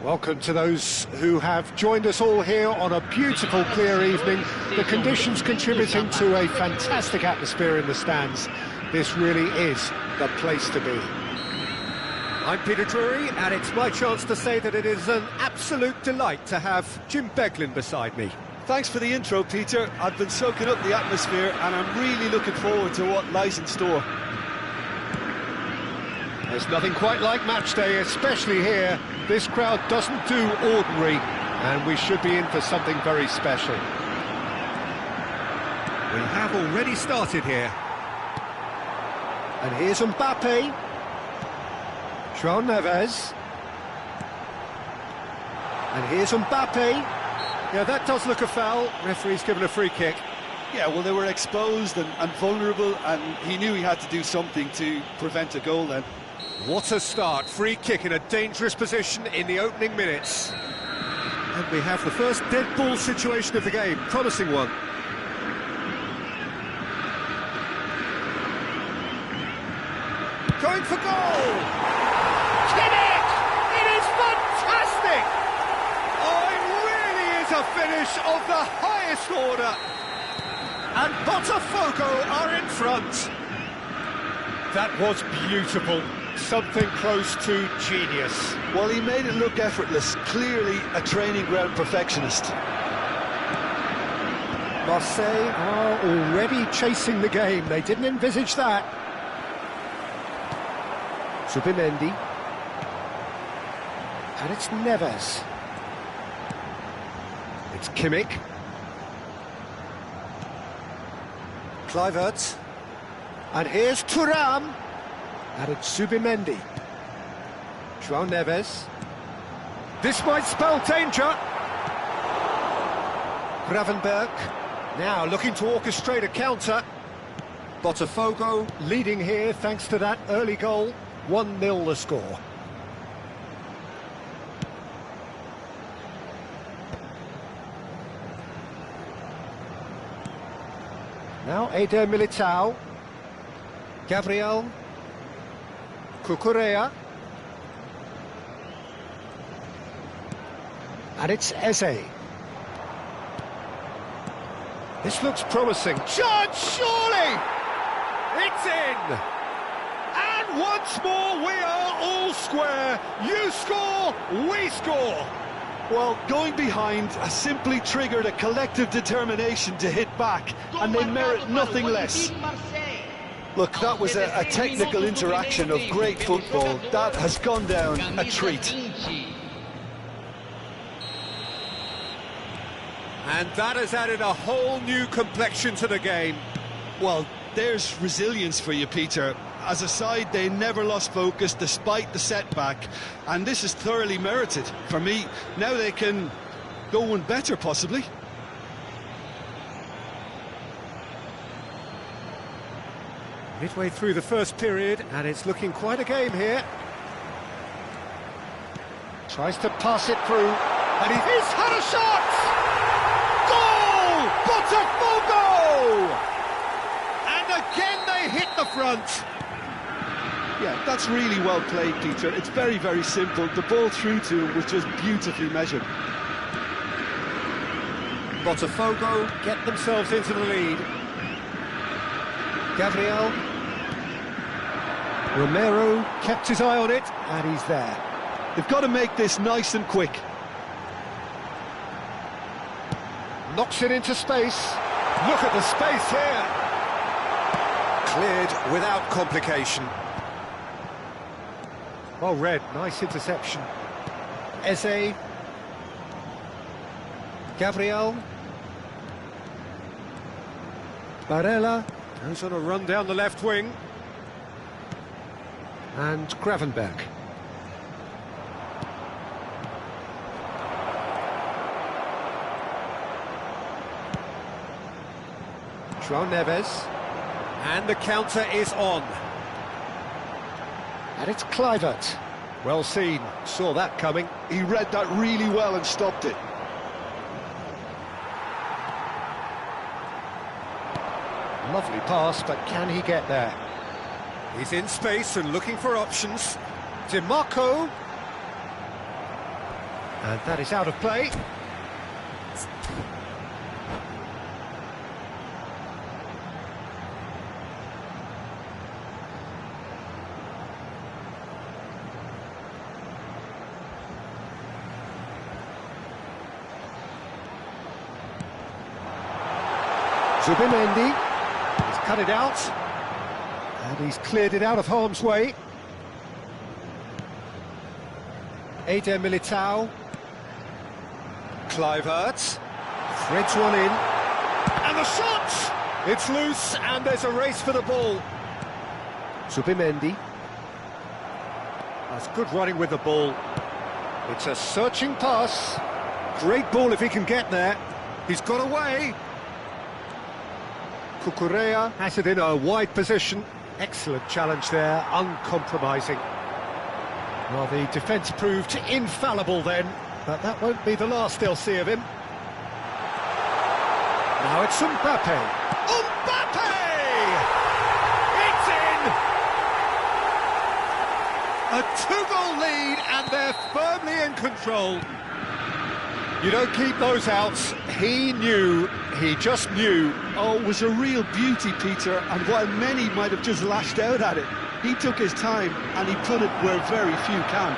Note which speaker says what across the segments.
Speaker 1: Welcome to those who have joined us all here on a beautiful, clear evening. The conditions contributing to a fantastic atmosphere in the stands. This really is the place to be. I'm Peter Drury, and it's my chance to say that it is an absolute delight to have Jim Beglin beside me.
Speaker 2: Thanks for the intro, Peter. I've been soaking up the atmosphere, and I'm really looking forward to what lies in store.
Speaker 1: There's nothing quite like match day, especially here. This crowd doesn't do ordinary, and we should be in for something very special. We have already started here. And here's Mbappe. João Neves. And here's Mbappe. Yeah, that does look a foul. Referee's given a free kick.
Speaker 2: Yeah, well, they were exposed and vulnerable, and he knew he had to do something to prevent a goal then.
Speaker 1: What a start. Free kick in a dangerous position in the opening minutes. And we have the first dead ball situation of the game. Promising one. Going for goal! Kimmich! It is fantastic! Oh, it really is a finish of the highest order. And Potw are in front. That was beautiful. Something close to genius.
Speaker 2: Well, he made it look effortless. Clearly a training ground perfectionist.
Speaker 1: Marseille are already chasing the game. They didn't envisage that. Zubimendi. And it's Neves. It's Kimmich. Kluivert. And here's Thuram. And it's Zubimendi. João Neves. This might spell danger. Gravenberg. Now looking to orchestrate a counter. Botafogo leading here thanks to that early goal. 1-0 the score. Now Eder Militao. Gabriel. Cucurella. And it's Eze. This looks promising. Chance, surely! It's in! And once more we are all square. You score, we score.
Speaker 2: Well, going behind has simply triggered a collective determination to hit back, and they merit nothing less. Look, that was a technical interaction of great football. That has gone down a treat.
Speaker 1: And that has added a whole new complexion to the game.
Speaker 2: Well, there's resilience for you, Peter. As a side, they never lost focus despite the setback, and this is thoroughly merited. For me, now they can go one better, possibly.
Speaker 1: Midway through the first period, and it's looking quite a game here. Tries to pass it through, and he's had a shot! Goal! Botafogo! And again they hit the front.
Speaker 2: Yeah, that's really well played, Peter. It's very, very simple. The ball through to him was just beautifully measured.
Speaker 1: Botafogo get themselves into the lead. Gabriel. Romero kept his eye on it, and he's there.
Speaker 2: They've got to make this nice and quick.
Speaker 1: Knocks it into space. Look at the space here. Cleared without complication. Well read, nice interception. Eze. Gabriel. Barella goes on a run down the left wing. And Gravenberg. João Neves. And the counter is on. And it's Kluivert. Well seen, saw that coming.
Speaker 2: He read that really well and stopped it.
Speaker 1: Lovely pass, but can he get there? He's in space and looking for options. Di Marco. And that is out of play. Zubimendi, he's cut it out, and he's cleared it out of harm's way. Eder Militao, Kluivert, threads one in, and the shot! It's loose, and there's a race for the ball. Zubimendi, that's good running with the ball. It's a searching pass, great ball if he can get there. He's got away. Cucurella has it in a wide position. Excellent challenge there, uncompromising. Well, the defence proved infallible then, but that won't be the last they'll see of him. Now it's Mbappe. Mbappe! It's in! A two-goal lead, and they're firmly in control. You don't keep those outs. He knew, he just knew.
Speaker 2: Oh, it was a real beauty, Peter, and while many might have just lashed out at it, he took his time and he put it where very few can.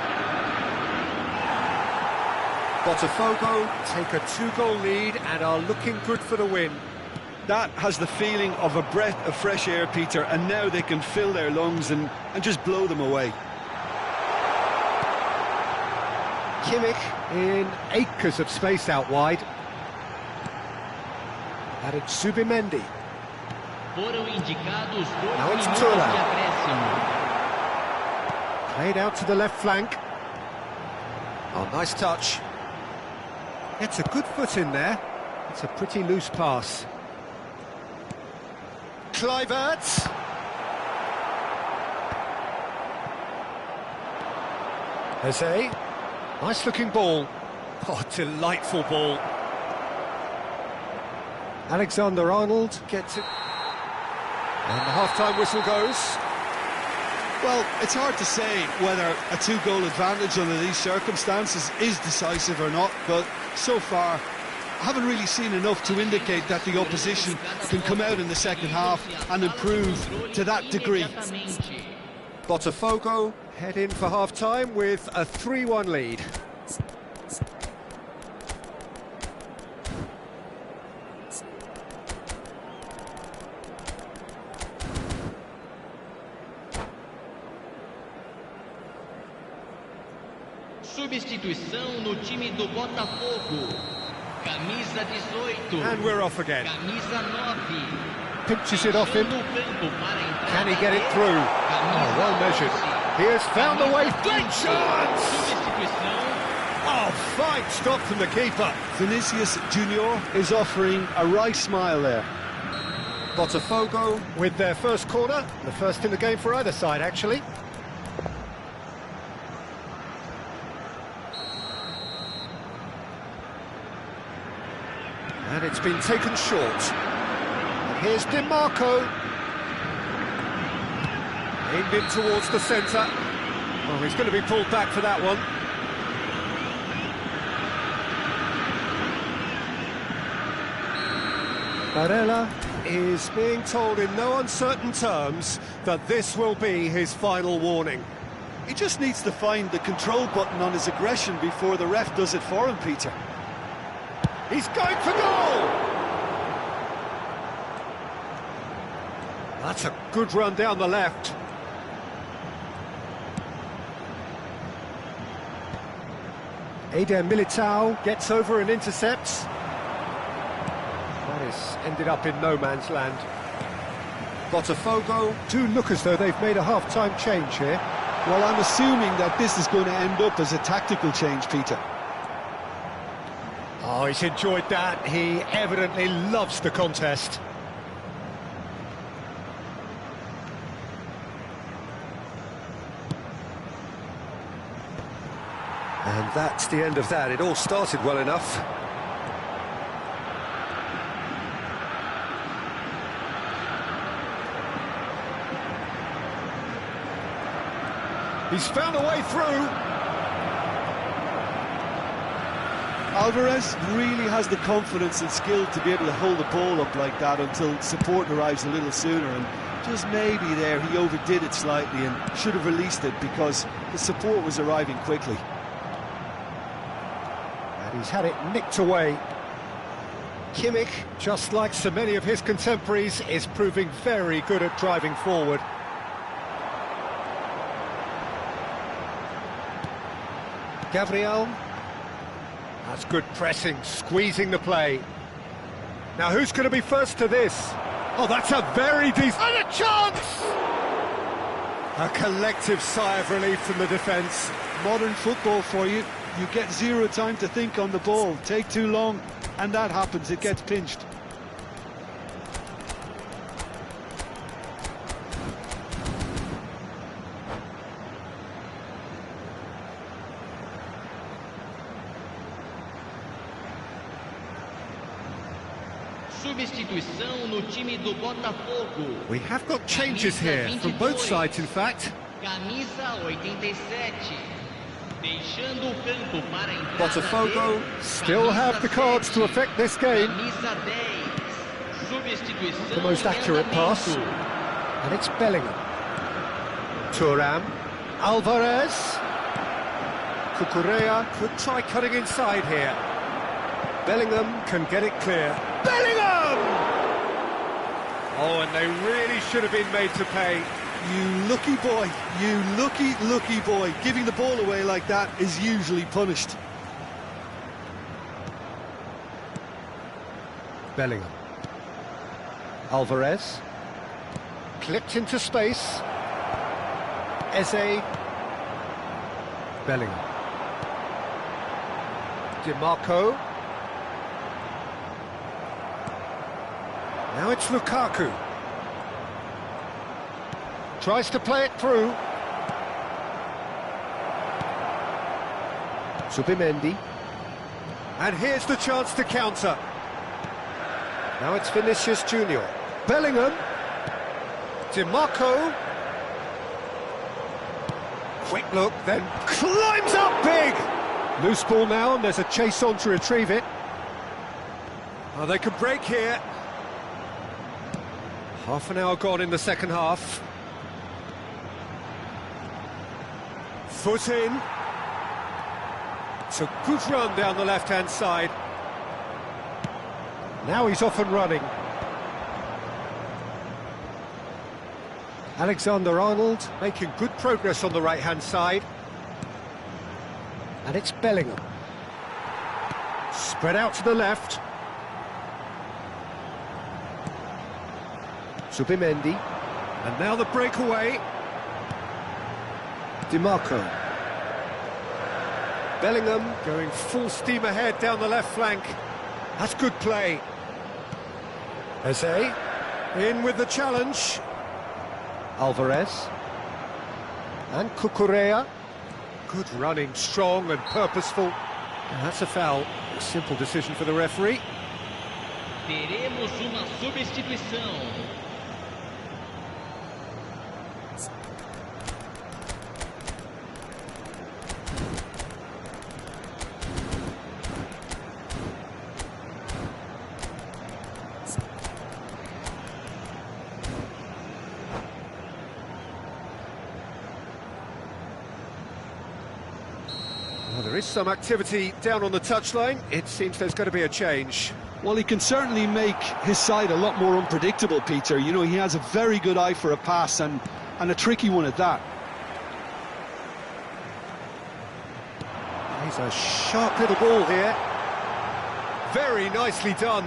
Speaker 1: Potw take a two-goal lead and are looking good for the win.
Speaker 2: That has the feeling of a breath of fresh air, Peter, and now they can fill their lungs and just blow them away.
Speaker 1: Kimmich in acres of space out wide. And it's Zubimendi. Now it's Potw. Played out to the left flank. Oh, nice touch. It's a good foot in there. It's a pretty loose pass. Kluivert. Jose. Nice looking ball. Oh, delightful ball. Alexander-Arnold gets it. And the half-time whistle goes.
Speaker 2: Well, it's hard to say whether a two-goal advantage under these circumstances is decisive or not, but so far I haven't really seen enough to indicate that the opposition can come out in the second half and improve to that degree.
Speaker 1: Potw head in for half-time with a 3-1 lead.
Speaker 3: Substituição no time do Botafogo. Camisa 18.
Speaker 1: And we're off again.
Speaker 3: Camisa 9.
Speaker 1: Pinches it off him. Can he get it through? Oh, well measured. He has found a way. Great chance! Oh, fine stop from the keeper.
Speaker 2: Vinicius Junior is offering a wry smile there.
Speaker 1: Potw with their first corner. The first in the game for either side, actually. And it's been taken short. Here's Di Marco. Aimed in towards the centre. Oh, he's going to be pulled back for that one. Barella is being told in no uncertain terms that this will be his final warning.
Speaker 2: He just needs to find the control button on his aggression before the ref does it for him, Peter.
Speaker 1: He's going for goal! That's a good run down the left. Eder Militao gets over and intercepts. That is ended up in no man's land. Potw do look as though they've made a half-time change here.
Speaker 2: Well, I'm assuming that this is going to end up as a tactical change, Peter.
Speaker 1: Oh, he's enjoyed that. He evidently loves the contest. And that's the end of that. It all started well enough. He's found a way through.
Speaker 2: Alvarez really has the confidence and skill to be able to hold the ball up like that until support arrives a little sooner, and just maybe there he overdid it slightly and should have released it because the support was arriving quickly.
Speaker 1: And he's had it nicked away. Kimmich, just like so many of his contemporaries, is proving very good at driving forward. Gabriel. That's good pressing, squeezing the play. Now who's going to be first to this? Oh, that's a very decent... And a chance! A collective sigh of relief from the defence.
Speaker 2: Modern football for you. You get zero time to think on the ball. Take too long, and that happens. It gets pinched.
Speaker 3: Substituição no time do Botafogo.
Speaker 1: We have got changes here, from both sides in fact.
Speaker 3: Camisa 87. Deixando o campo para a entrada.
Speaker 1: Botafogo still have the cards to affect this game.
Speaker 3: Camisa 10. Substituição.
Speaker 1: The most accurate pass. And it's Bellingham. Thuram. Alvarez. Cucurella could try cutting inside here. Bellingham can get it clear. Bellingham! Oh, and they really should have been made to pay.
Speaker 2: You lucky boy, you lucky boy. Giving the ball away like that is usually punished.
Speaker 1: Bellingham. Alvarez. Clipped into space. Eze. Bellingham. DiMarco. Now it's Lukaku. Tries to play it through. Zubimendi. And here's the chance to counter. Now it's Vinicius Junior. Bellingham. DiMarco. Quick look, then climbs up big! Loose ball now, and there's a chase on to retrieve it. Oh, they could break here. Half an hour gone in the second half. Foot in. It's a good run down the left-hand side. Now he's off and running. Alexander-Arnold making good progress on the right-hand side. And it's Bellingham. Spread out to the left. Zubimendi. And now the breakaway. DiMarco. Bellingham going full steam ahead down the left flank. That's good play. Eze in with the challenge. Alvarez. And Cucurella. Good running, strong and purposeful. And that's a foul. A simple decision for the referee.
Speaker 3: Teremos uma substituição.
Speaker 1: Well, there is some activity down on the touchline. It seems there's going to be a change.
Speaker 2: Well, he can certainly make his side a lot more unpredictable, Peter. You know, he has a very good eye for a pass and a tricky one at that.
Speaker 1: He's a sharp little ball here. Very nicely done.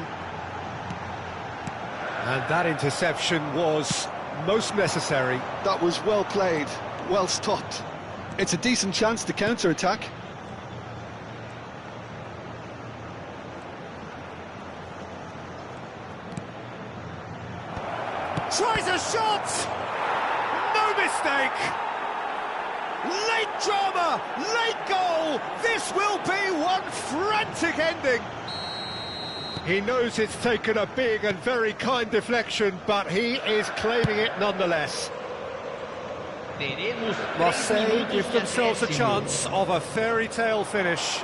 Speaker 1: And that interception was most necessary.
Speaker 2: That was well played, well stopped. It's a decent chance to counter-attack.
Speaker 1: Tries a shot! No mistake! Late drama, late goal! This will be one frantic ending! He knows it's taken a big and very kind deflection, but he is claiming it nonetheless. Marseille give themselves a chance of a fairy tale finish.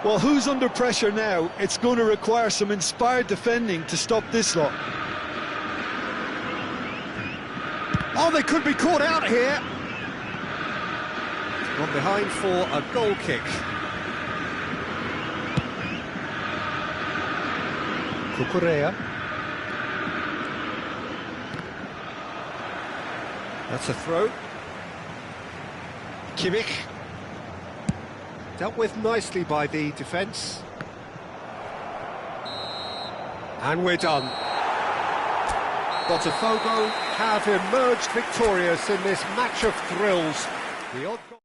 Speaker 2: Well, who's under pressure now? It's going to require some inspired defending to stop this lot.
Speaker 1: Oh, they could be caught out here. Gone behind for a goal kick. Cucurella. That's a throw. Kimmich. Dealt with nicely by the defence. And we're done. Potw have emerged victorious in this match of thrills. The odd goal.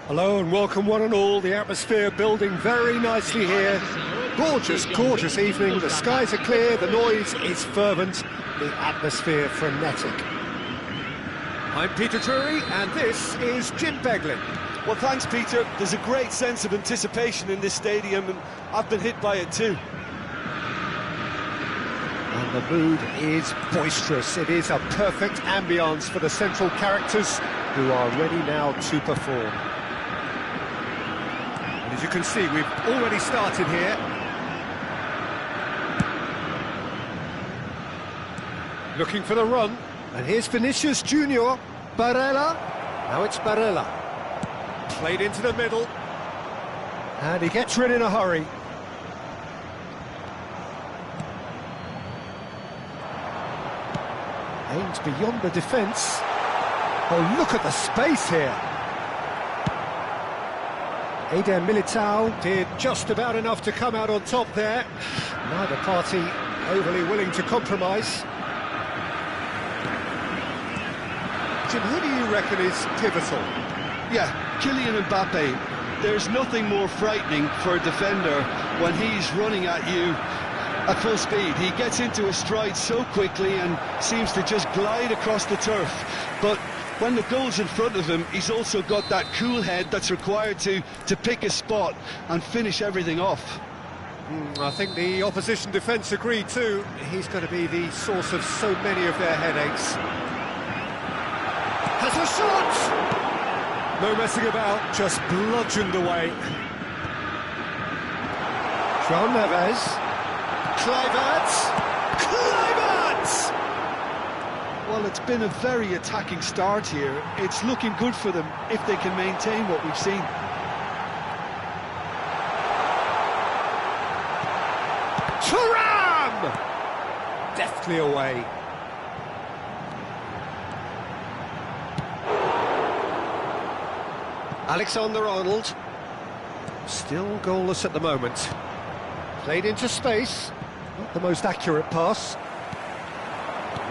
Speaker 1: Hello and welcome one and all. The atmosphere building very nicely here. Gorgeous, gorgeous evening. The skies are clear, the noise is fervent, the atmosphere frenetic. I'm Peter Drury and this is Jim Beglin.
Speaker 2: Well, thanks, Peter. There's a great sense of anticipation in this stadium, and I've been hit by it too.
Speaker 1: And the mood is boisterous. It is a perfect ambience for the central characters who are ready now to perform. And as you can see, we've already started here. Looking for the run. And here's Vinicius Junior. Barella. Now it's Barella. Played into the middle. And he gets rid in a hurry. Aims beyond the defence. Oh, look at the space here. Eder Militao did just about enough to come out on top there. Neither party overly willing to compromise. Jim, who do you reckon is pivotal?
Speaker 2: Yeah, Kylian Mbappe. There's nothing more frightening for a defender when he's running at you at full speed. He gets into his stride so quickly and seems to just glide across the turf. But when the goal's in front of him, he's also got that cool head that's required to pick a spot and finish everything off.
Speaker 1: I think the opposition defence agree too. He's going to be the source of so many of their headaches. Has a shot! No messing about, just bludgeoned away. João Neves. Kluivert.
Speaker 2: Well, it's been a very attacking start here. It's looking good for them if they can maintain what we've seen.
Speaker 1: Thuram! Deftly away. Alexander-Arnold. Still goalless at the moment. Played into space. Not the most accurate pass.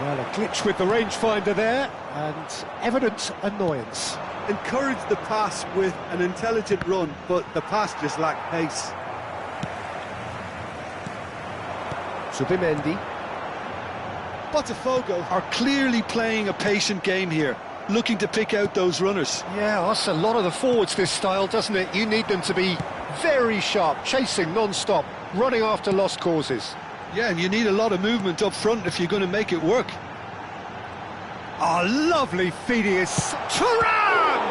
Speaker 1: Well, a glitch with the rangefinder there, and evident annoyance.
Speaker 2: Encouraged the pass with an intelligent run, but the pass just lacked pace.
Speaker 1: Subimendi.
Speaker 2: Potw are clearly playing a patient game here, looking to pick out those runners.
Speaker 1: Yeah, that's a lot of the forwards, this style, doesn't it? You need them to be very sharp, chasing non-stop, running after lost causes.
Speaker 2: Yeah, and you need a lot of movement up front if you're going to make it work.
Speaker 1: Oh, lovely feeding is Thuram!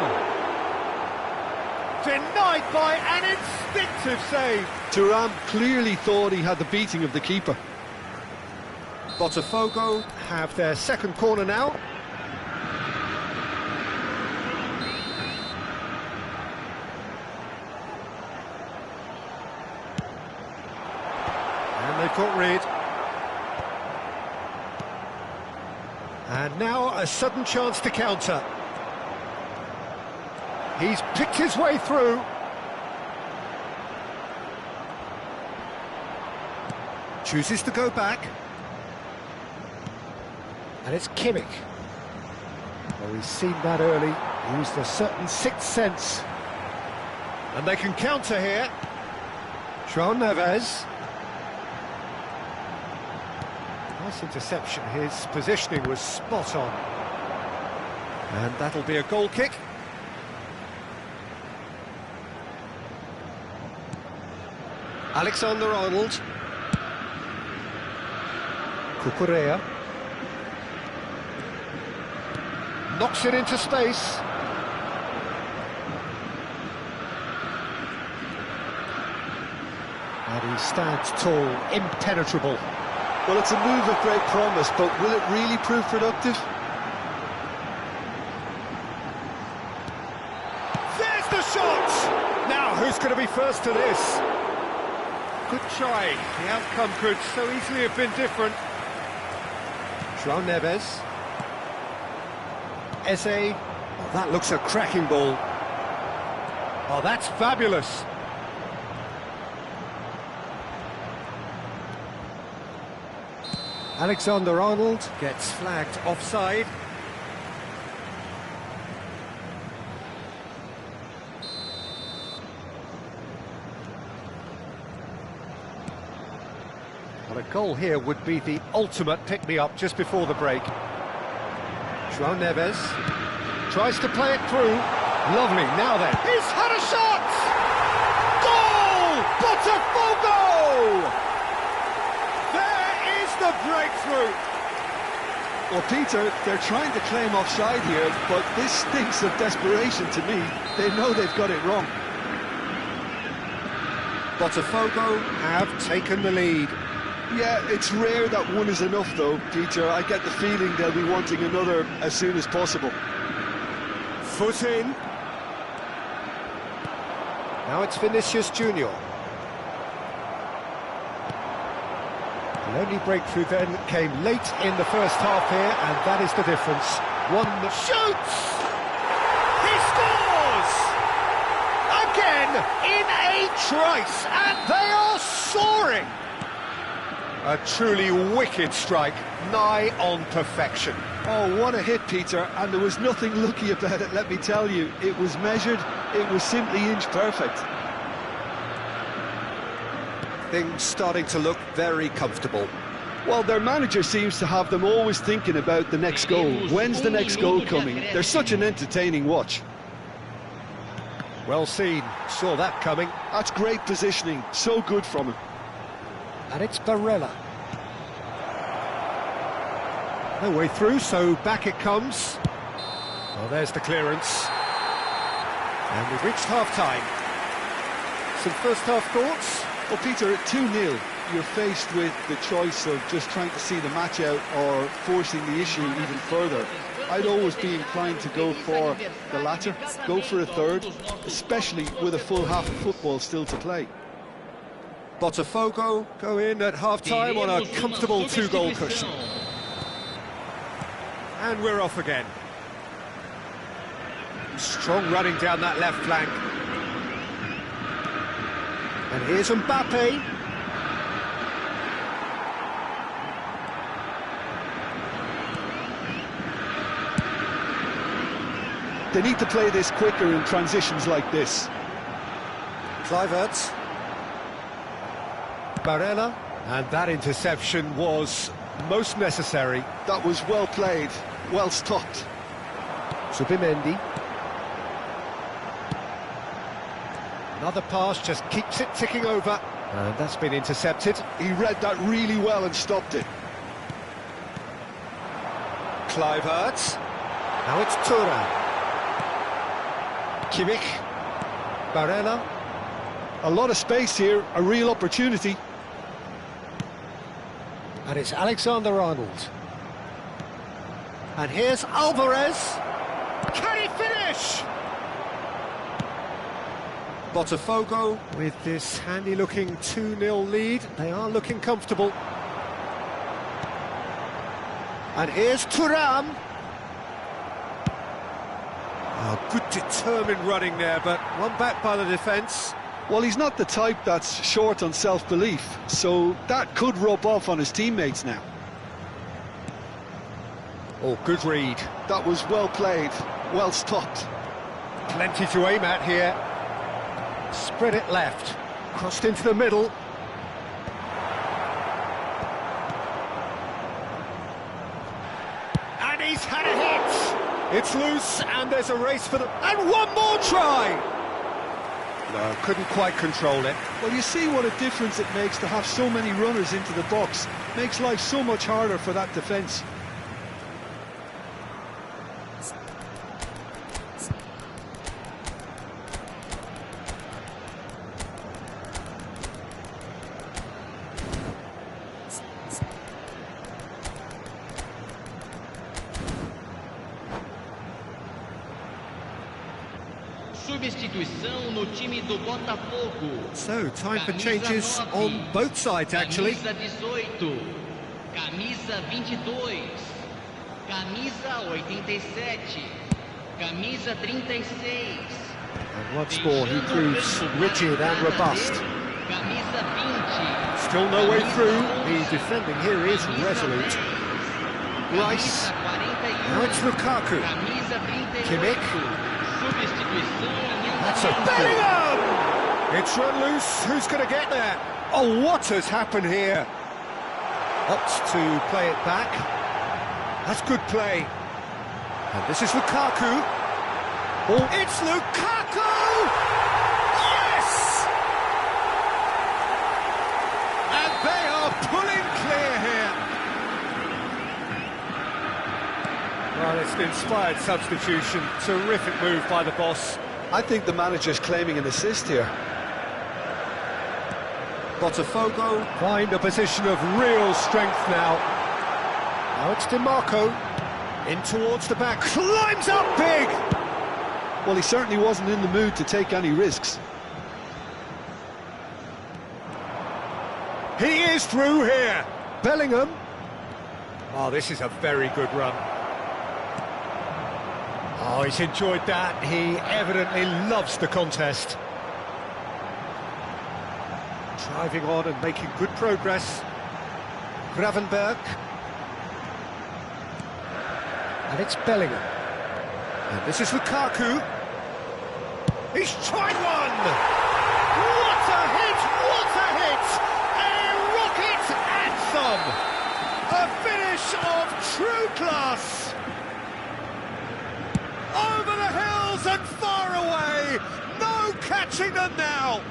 Speaker 1: Denied by an instinctive save.
Speaker 2: Thuram clearly thought he had the beating of the keeper.
Speaker 1: Botafogo have their second corner now. And they've got rid. And now a sudden chance to counter. He's picked his way through. Chooses to go back. And it's Kimmich. Well, he's seen that early. Used a certain sixth sense. And they can counter here. João Neves. Nice interception. His positioning was spot on. And that'll be a goal kick. Alexander-Arnold. Cucurella. Knocks it into space. And he stands tall, impenetrable.
Speaker 2: Well, it's a move of great promise, but will it really prove productive?
Speaker 1: There's the shot! Now, who's going to be first to this? Good try. The outcome could so easily have been different. João Neves. Eze. Oh, that looks a cracking ball. Oh, that's fabulous. Alexander-Arnold gets flagged offside. Well, a goal here would be the ultimate pick-me-up just before the break. João Neves tries to play it through. Lovely, now then. He's had a shot! Goal! Potw! There is the breakthrough!
Speaker 2: Well, Peter, they're trying to claim offside here, but this stinks of desperation to me. They know they've got it wrong.
Speaker 1: Botafogo have taken the lead.
Speaker 2: Yeah, it's rare that one is enough though, Peter. I get the feeling they'll be wanting another as soon as possible.
Speaker 1: Foot in. Now it's Vinicius Junior. The only breakthrough then came late in the first half here, and that is the difference. One shoots! He scores! Again in a trice, and they are soaring! A truly wicked strike, nigh on perfection.
Speaker 2: Oh, what a hit, Peter, and there was nothing lucky about it, let me tell you. It was measured, it was simply inch perfect.
Speaker 1: Things starting to look very comfortable.
Speaker 2: Well, their manager seems to have them always thinking about the next goal. When's the next goal coming? They're such an entertaining watch.
Speaker 1: Well seen, saw that coming.
Speaker 2: That's great positioning, so good from him.
Speaker 1: And it's Barella. No way through, so back it comes. Well, there's the clearance. And we've reached half-time. Some first-half thoughts?
Speaker 2: Well, Peter, at 2-0, you're faced with the choice of just trying to see the match out or forcing the issue even further. I'd always be inclined to go for the latter, go for a third, especially with a full half of football still to play.
Speaker 1: Botafogo go in at half-time on a comfortable two-goal cushion. And we're off again. Strong running down that left flank. And here's Mbappe.
Speaker 2: They need to play this quicker in transitions like this.
Speaker 1: Kluivert. Barella. And that interception was most necessary.
Speaker 2: That was well played, well stopped.
Speaker 1: Subimendi. Another pass just keeps it ticking over. And that's been intercepted.
Speaker 2: He read that really well and stopped it.
Speaker 1: Kluivert. Now it's Thuram. Kimmich. Barella.
Speaker 2: A lot of space here, a real opportunity.
Speaker 1: And it's Alexander-Arnold. And here's Alvarez. Can he finish? Botafogo with this handy-looking 2-0 lead. They are looking comfortable. And here's Thuram. Oh, good determined running there, but one back by the defence.
Speaker 2: Well, he's not the type that's short on self-belief, so that could rub off on his teammates now.
Speaker 1: Oh, good read.
Speaker 2: That was well played, well stopped.
Speaker 1: Plenty to aim at here. Spread it left, crossed into the middle. And he's had a hit! It's loose, and there's a race for the... And one more try! No, couldn't quite control it.
Speaker 2: Well, you see what a difference it makes to have so many runners into the box. Makes life so much harder for that defence.
Speaker 3: Substituição no time do Botafogo.
Speaker 1: So, time for changes on both sides, actually.
Speaker 3: Camisa 18, camisa 22, camisa 87, camisa 36.
Speaker 1: And once more, he proves rigid and robust.
Speaker 3: Camisa 20.
Speaker 1: Still no way through. The defending here is resolute. Rice. Now it's Lukaku. Kimmich. That's a Bellingham! It's run loose. Who's going to get there? Oh, what has happened here? Opts to play it back. That's good play. And this is Lukaku. Oh, it's Lukaku! Yes! And they are pulling clear here. Well, it's an inspired substitution. Terrific move by the boss.
Speaker 2: I think the manager's claiming an assist here.
Speaker 1: Potw find a position of real strength now. Now it's DiMarco, in towards the back, climbs up big!
Speaker 2: Well, he certainly wasn't in the mood to take any risks.
Speaker 1: He is through here! Bellingham. Oh, this is a very good run. Oh, he's enjoyed that. He evidently loves the contest. Driving on and making good progress. Gravenberg. And it's Bellingham. And this is Lukaku. He's tried one! What a hit! What a hit! A rocket anthem! A finish of true class! Over the hills and far away! No catching them now!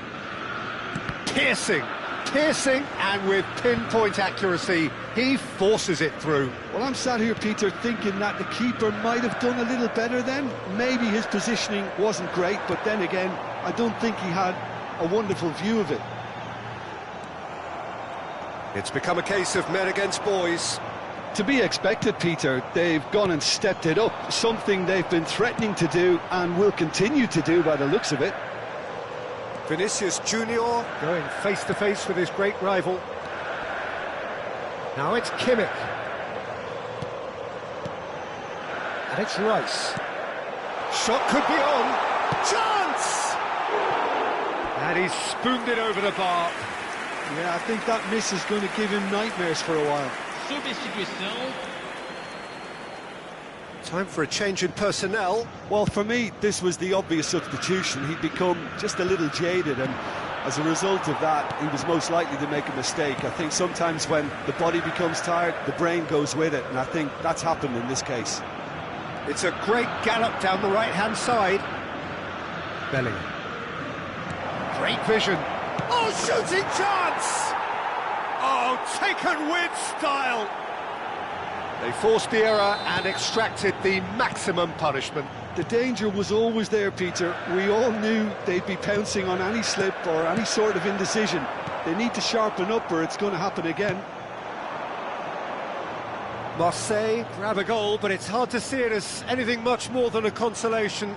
Speaker 1: Piercing, and with pinpoint accuracy, he forces it through.
Speaker 2: Well, I'm sat here, Peter, thinking that the keeper might have done a little better then. Maybe his positioning wasn't great, but then again, I don't think he had a wonderful view of it.
Speaker 1: It's become a case of men against boys.
Speaker 2: To be expected, Peter. They've gone and stepped it up, something they've been threatening to do and will continue to do by the looks of it.
Speaker 1: Vinicius Junior going face-to-face with his great rival. Now it's Kimmich. And it's Rice. Shot could be on. Chance! And he's spooned it over the bar.
Speaker 2: Yeah, I think that miss is going to give him nightmares for a while.
Speaker 3: Substituição.
Speaker 1: Time for a change in personnel.
Speaker 2: Well, for me, this was the obvious substitution. He'd become just a little jaded, and as a result of that, he was most likely to make a mistake. I think sometimes when the body becomes tired, the brain goes with it, and I think that's happened in this case.
Speaker 1: It's a great gallop down the right-hand side. Bellingham. Great vision. Oh, shooting chance! Oh, taken with style! They forced the error and extracted the maximum punishment.
Speaker 2: The danger was always there, Peter. We all knew they'd be pouncing on any slip or any sort of indecision. They need to sharpen up or it's going to happen again.
Speaker 1: Marseille grab a goal, but it's hard to see it as anything much more than a consolation.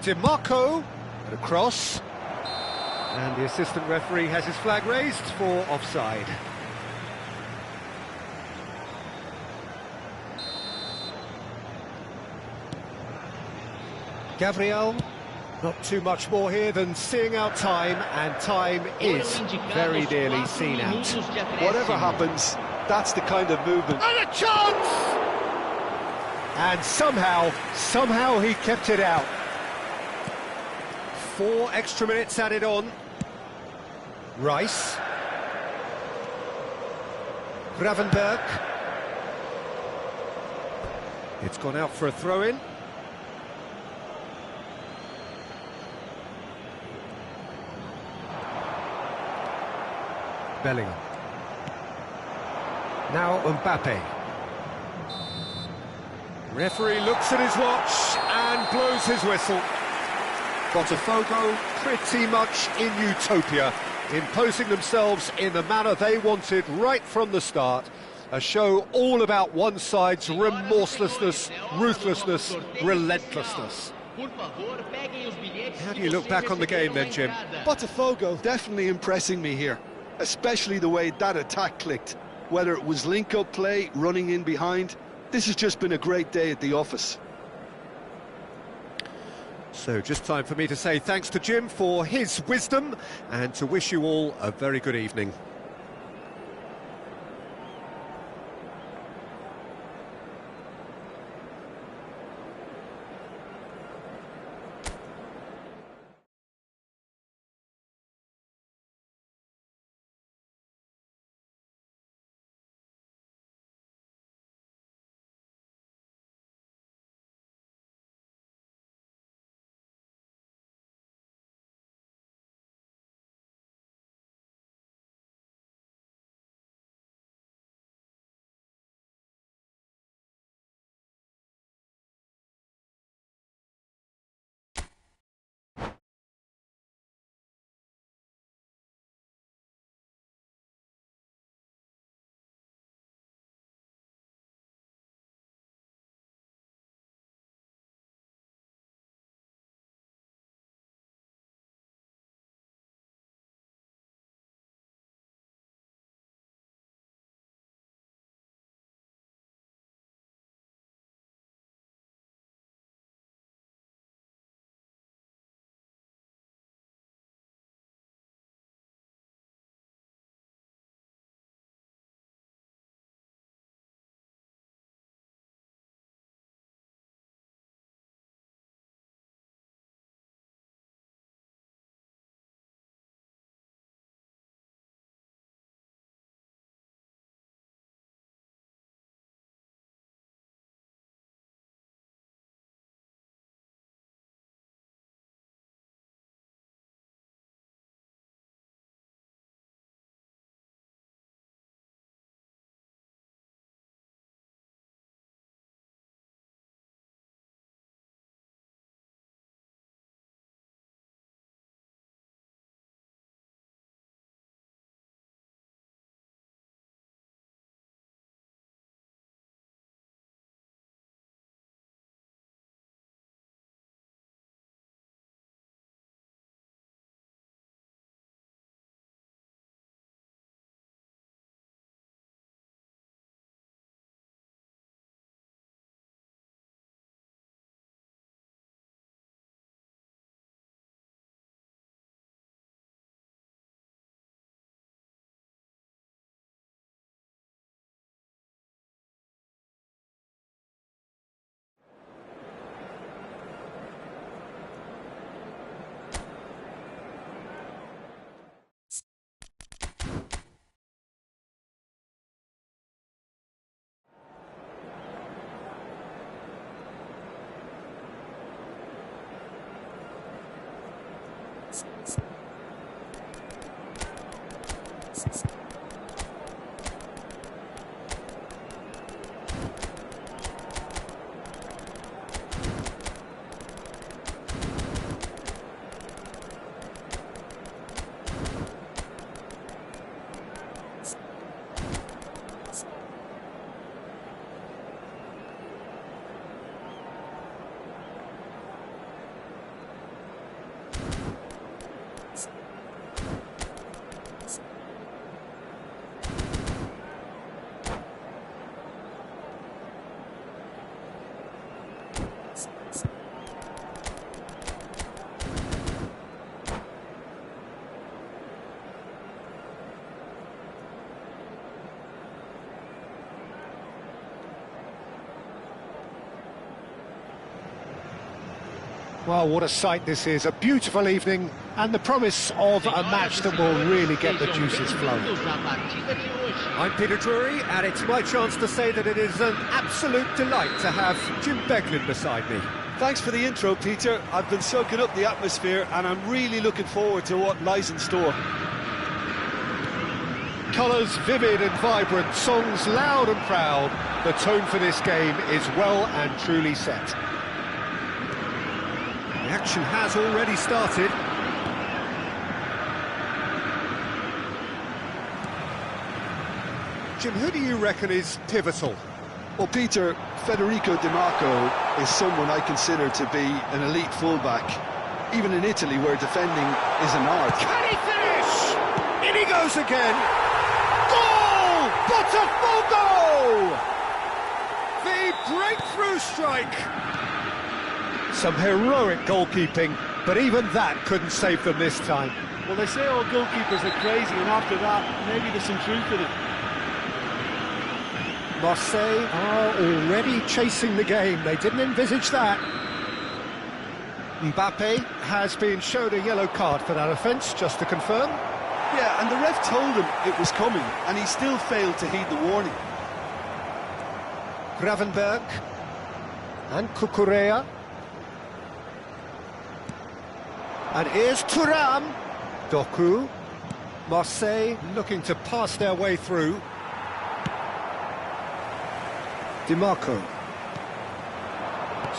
Speaker 1: DiMarco, and a cross. And the assistant referee has his flag raised for offside. Gabriel, not too much more here than seeing out time, and time is very nearly seen out.
Speaker 2: Whatever happens, that's the kind of movement.
Speaker 1: And a chance! And somehow he kept it out. 4 extra minutes added on. Rice. Gravenberg. It's gone out for a throw-in. Bellingham. Now Mbappe. Referee looks at his watch and blows his whistle. Potw pretty much in utopia, imposing themselves in the manner they wanted right from the start. A show all about one side's remorselessness, ruthlessness, relentlessness. How do you look back on the game then, Jim?
Speaker 2: Potw definitely impressing me here, especially the way that attack clicked. Whether it was link-up play, running in behind, this has just been a great day at the office.
Speaker 1: So just time for me to say thanks to Jim for his wisdom and to wish you all a very good evening. Well, what a sight this is, a beautiful evening, and the promise of a match that will really get the juices flowing. I'm Peter Drury, and it's my chance to say that it is an absolute delight to have Jim Beglin beside me.
Speaker 2: Thanks for the intro, Peter. I've been soaking up the atmosphere, and I'm really looking forward to what lies in store.
Speaker 1: Colours vivid and vibrant, songs loud and proud. The tone for this game is well and truly set.
Speaker 4: The action has already started.
Speaker 1: Jim, who do you reckon is pivotal?
Speaker 2: Well, Peter, Federico Di Marco is someone I consider to be an elite fullback, even in Italy where defending is an art.
Speaker 1: Can he finish? In he goes again. Goal! Potw! The breakthrough strike. Some heroic goalkeeping, but even that couldn't save them this time.
Speaker 2: Well, they say all goalkeepers are crazy, and after that, maybe there's some truth in it.
Speaker 1: Marseille are already chasing the game. They didn't envisage that. Mbappe has been shown a yellow card for that offence, just to confirm.
Speaker 2: Yeah, and the ref told him it was coming, and he still failed to heed the warning.
Speaker 1: Gravenberg and Cucurella. And here's Thuram. Doku. Marseille looking to pass their way through. Di Marco.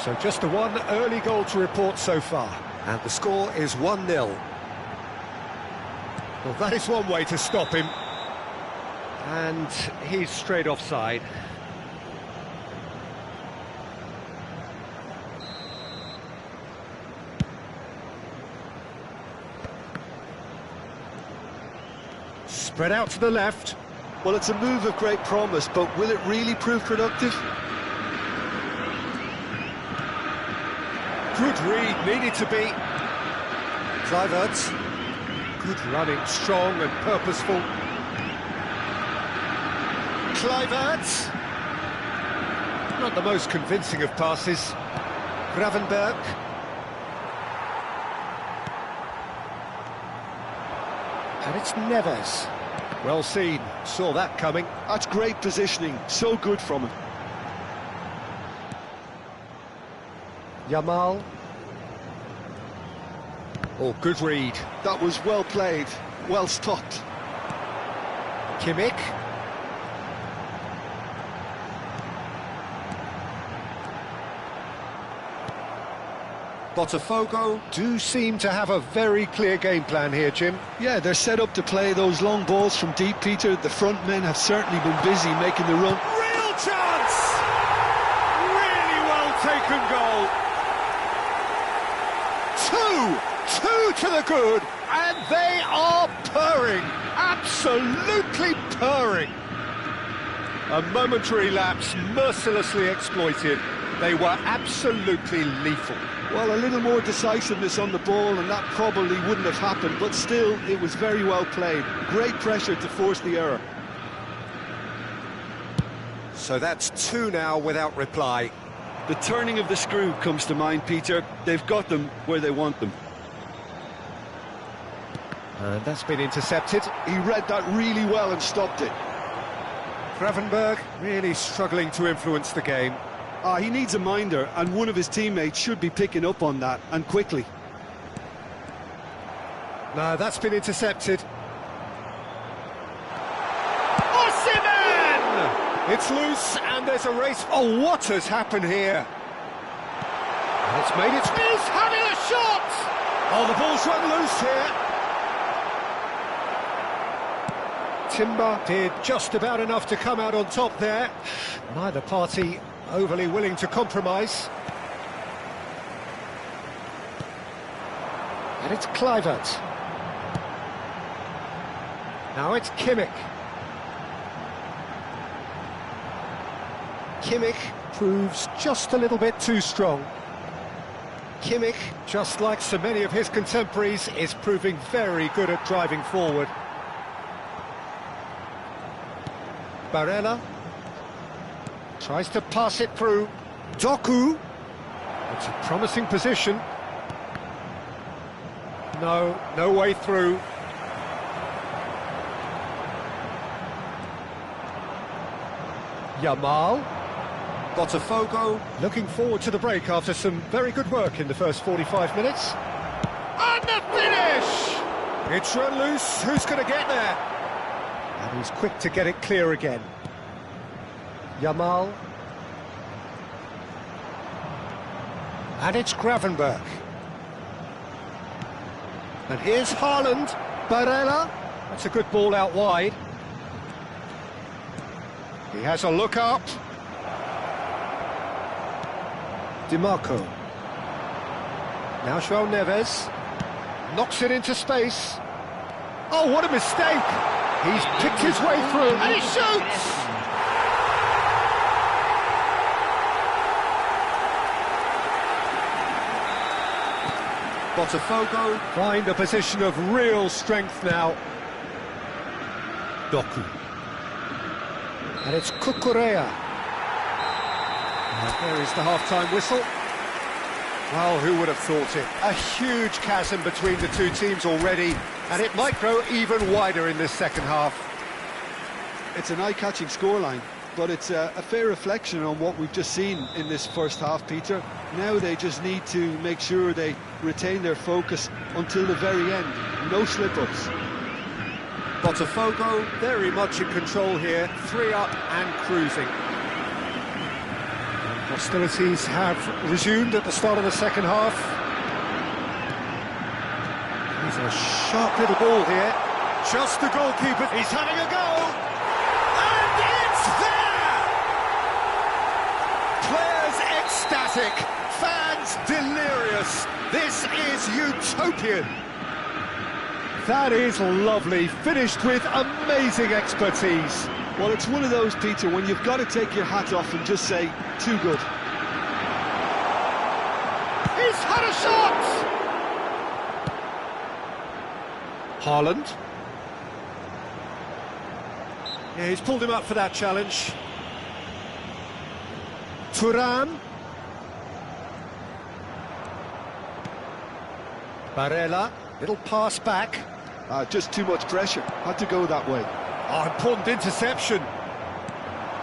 Speaker 1: So just the one early goal to report so far. And the score is 1-0. Well, that is one way to stop him. And he's straight offside. Spread out to the left.
Speaker 2: Well, it's a move of great promise, but will it really prove productive?
Speaker 1: Good read, needed to be. Kluivert. Good running, strong and purposeful. Kluivert. Not the most convincing of passes. Gravenberg. And it's Neves. Well seen, saw that coming.
Speaker 2: That's great positioning, so good from him.
Speaker 1: Yamal. Oh, good read.
Speaker 2: That was well played, well stopped.
Speaker 1: Kimmich. Botafogo do seem to have a very clear game plan here, Jim.
Speaker 2: Yeah, they're set up to play those long balls from deep, Peter. The front men have certainly been busy making the run.
Speaker 1: Real chance! Really well taken goal. Two to the good, and they are purring, absolutely purring. A momentary lapse mercilessly exploited. They were absolutely lethal.
Speaker 2: Well, a little more decisiveness on the ball and that probably wouldn't have happened, but still, it was very well played. Great pressure to force the error.
Speaker 1: So that's two now without reply.
Speaker 2: The turning of the screw comes to mind, Peter. They've got them where they want them.
Speaker 1: And that's been intercepted.
Speaker 2: He read that really well and stopped it.
Speaker 1: Gravenberg really struggling to influence the game.
Speaker 2: He needs a minder, and one of his teammates should be picking up on that, and quickly.
Speaker 1: No, that's been intercepted. It's loose, and there's a race. Oh, what has happened here? And it's made its... He's having a shot!
Speaker 2: Oh, the ball's run loose here.
Speaker 1: Timber did just about enough to come out on top there. Neither party overly willing to compromise. And it's Kluivert. Now it's Kimmich. Kimmich proves just a little bit too strong. Kimmich, just like so many of his contemporaries, is proving very good at driving forward. Barella tries to pass it through. Doku. It's a promising position. No way through. Yamal. Potw looking forward to the break after some very good work in the first 45 minutes. And the finish! It's run loose, who's going to get there? And he's quick to get it clear again. Yamal. And it's Gravenberch. And here's Haaland. Barella. That's a good ball out wide. He has a look up. Di Marco. Now João Neves. Knocks it into space. Oh, what a mistake! He's picked his way through, and he shoots! Potw find a position of real strength now. Doku. And it's Cucurella. There is the half-time whistle. Well, who would have thought it? A huge chasm between the two teams already, and it might grow even wider in this second half.
Speaker 2: It's an eye-catching scoreline, but it's a fair reflection on what we've just seen in this first half, Peter. Now they just need to make sure they retain their focus until the very end. No slip-ups.
Speaker 1: Potw very much in control here, 3 up and cruising. Hostilities have resumed at the start of the second half. He's a sharp little ball here. Just the goalkeeper. He's having a go. And it's there! Players ecstatic. Fans delirious. This is utopian. That is lovely. Finished with amazing expertise.
Speaker 2: Well, it's one of those, Peter, when you've got to take your hat off and just say, too good.
Speaker 1: He's had a shot! Haaland. Yeah, he's pulled him up for that challenge. Thuram. Barella, little pass back.
Speaker 2: Just too much pressure. Had to go that way.
Speaker 1: Oh, important interception.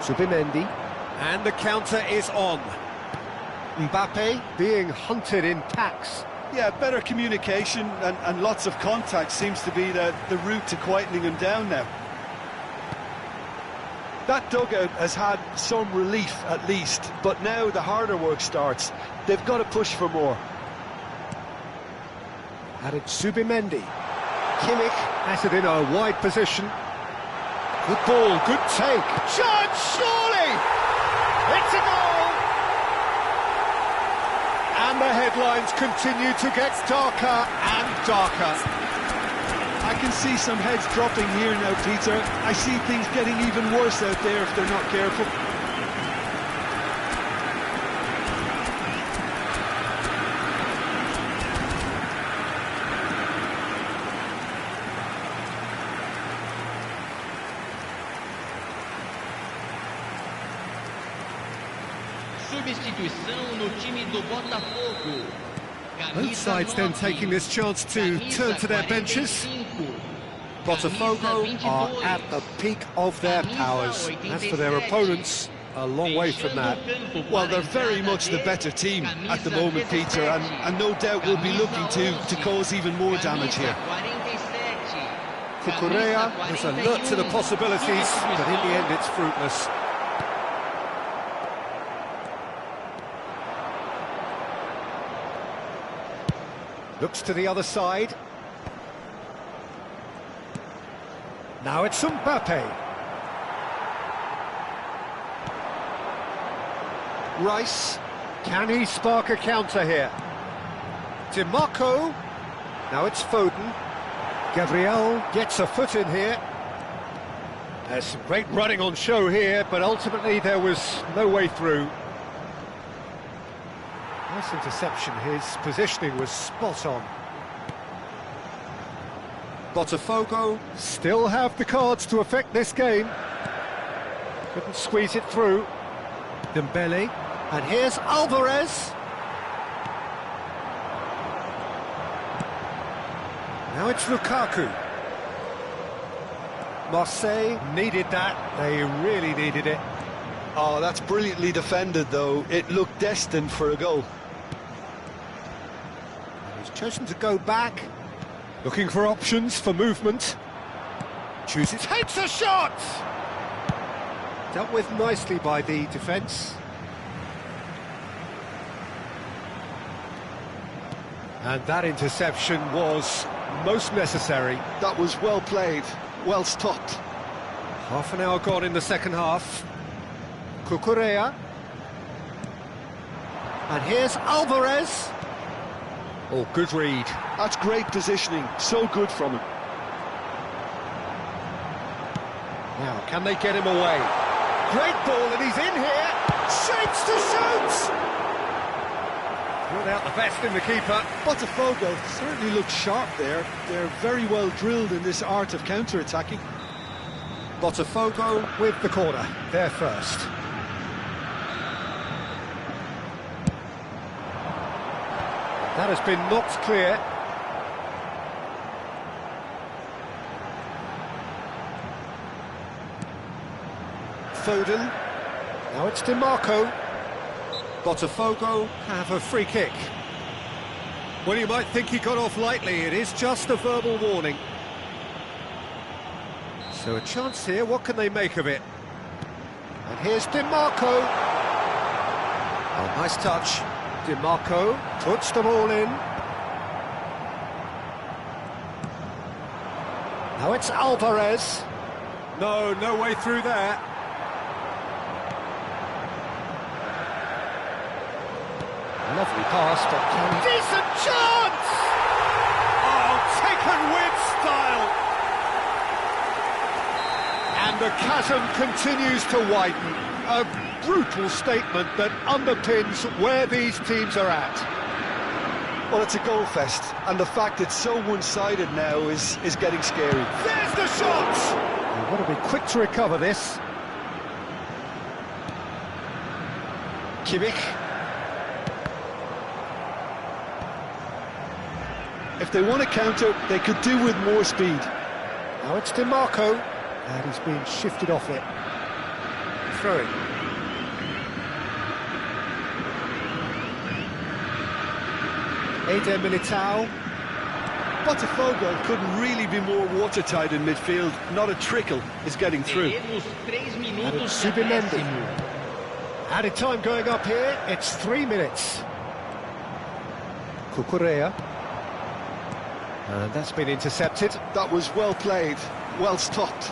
Speaker 1: Zubimendi. And the counter is on. Mbappe being hunted in packs.
Speaker 2: Yeah, better communication and lots of contact seems to be the route to quietening him down now. That dugout has had some relief at least, but now the harder work starts. They've got to push for more.
Speaker 1: And it's Zubimendi. Kimmich has it in a wide position. Good ball, good take. Shot, surely! It's a goal! And the headlines continue to get darker and darker.
Speaker 2: I can see some heads dropping here now, Peter. I see things getting even worse out there if they're not careful.
Speaker 3: Substituição no time do Botafogo.
Speaker 1: Both sides then taking this chance to turn to their benches. Botafogo are at the peak of their powers. As for their opponents, a long way from that.
Speaker 2: Well, they're very much the better team at the moment, Peter, and no doubt will be looking to cause even more damage here.
Speaker 1: Cucurella is alert to the possibilities, but in the end it's fruitless. Looks to the other side. Now it's Mbappe. Rice. Can he spark a counter here? DiMarco. Now it's Foden. Gabriel gets a foot in here. There's some great running on show here, but ultimately there was no way through. Nice interception, his positioning was spot on. Potw still have the cards to affect this game. Couldn't squeeze it through. Dembele, and here's Alvarez. Now it's Lukaku. Marseille needed that, they really needed it.
Speaker 2: Oh, that's brilliantly defended, though. It looked destined for a goal.
Speaker 1: He's chosen to go back, looking for options for movement. Chooses, hits a shot! Dealt with nicely by the defence. And that interception was most necessary.
Speaker 2: That was well played, well stopped.
Speaker 1: Half an hour gone in the second half. Cucurella. And here's Alvarez. Oh, good read.
Speaker 2: That's great positioning, so good from him.
Speaker 1: Now, can they get him away? Great ball, and he's in here. Shapes to shoot! Brought out the best in the keeper.
Speaker 2: Potw certainly looks sharp there. They're very well drilled in this art of counter-attacking.
Speaker 1: Potw with the corner, there first. That has been knocked clear. Foden. Now it's DiMarco. Potw have a free kick. Well, you might think he got off lightly. It is just a verbal warning. So a chance here, what can they make of it? And here's DiMarco. Oh, nice touch. DiMarco puts the ball in. Now it's Alvarez. No way through there. Lovely pass, but can... Decent chance! Oh, taken with style! And the chasm continues to widen. A brutal statement that underpins where these teams are at.
Speaker 2: Well, it's a goal fest, and the fact it's so one-sided now is getting scary.
Speaker 1: There's the shot! They want to be quick to recover this. Kimmich.
Speaker 2: If they want to counter, they could do with more speed.
Speaker 1: Now it's DiMarco, and he's being shifted off it. Throw it. Eder Militao.
Speaker 2: Potw couldn't really be more watertight in midfield. Not a trickle is getting through.
Speaker 1: And it's Subimendi. Added time going up here, it's 3 minutes. Cucurella. And that's been intercepted.
Speaker 2: That was well played, well stopped.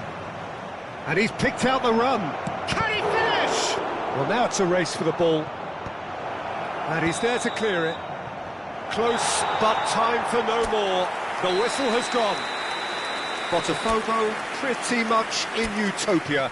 Speaker 1: And he's picked out the run. Can he finish? Well, now it's a race for the ball. And he's there to clear it. Close, but time for no more. The whistle has gone. Potw pretty much in utopia.